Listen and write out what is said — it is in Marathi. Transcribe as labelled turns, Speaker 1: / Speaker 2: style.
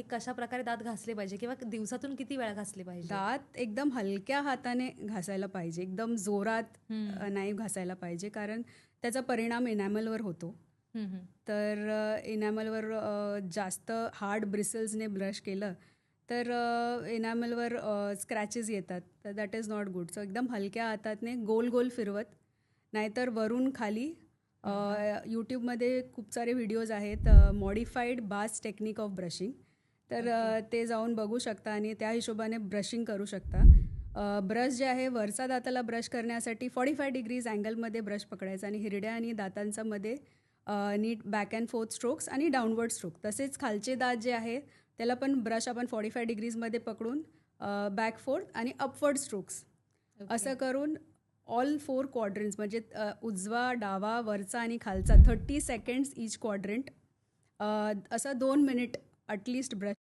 Speaker 1: की कशा प्रकारे दात घासले पाहिजे किंवा दिवसातून किती वेळा घासले पाहिजे?
Speaker 2: दात एकदम हलक्या हाताने घासायला पाहिजे, एकदम जोरात नाही घासायला पाहिजे, कारण त्याचा परिणाम एनॅमलवर होतो. तर एनॅमलवर जास्त हार्ड ब्रिसल्सने ब्रश केलं तर एनॅमलवर स्क्रॅचेस येतात, तर that is not good. So एकदम हलक्या हाताने गोल गोल फिरवत, नाहीतर वरून खाली. यूट्यूबमध्ये खूप सारे व्हिडिओज आहेत, modified bass technique of brushing, तर ते जाऊन बघू शकता आणि त्या हिशोबाने ब्रशिंग करू शकता. ब्रश जे आहे वरचा दाताला ब्रश करण्यासाठी 45 डिग्रीज अँगलमध्ये ब्रश पकडायचा आणि हिरड्या आणि दातांचा मध्ये नीट बॅक अँड फोर्थ स्ट्रोक्स आणि डाऊनवर्ड स्ट्रोक. तसेच खालचे दात जे आहे त्याला पण ब्रश आपण 45 डिग्रीजमध्ये पकडून बॅक फोर्थ आणि अपवर्ड स्ट्रोक्स असं करून ऑल 4 क्वाड्रंट्स, म्हणजे उजवा, डावा, वरचा आणि खालचा 30 सेकंड्स ईच क्वाड्रंट, असं 2 मिनिट ॲटलिस्ट ब्रश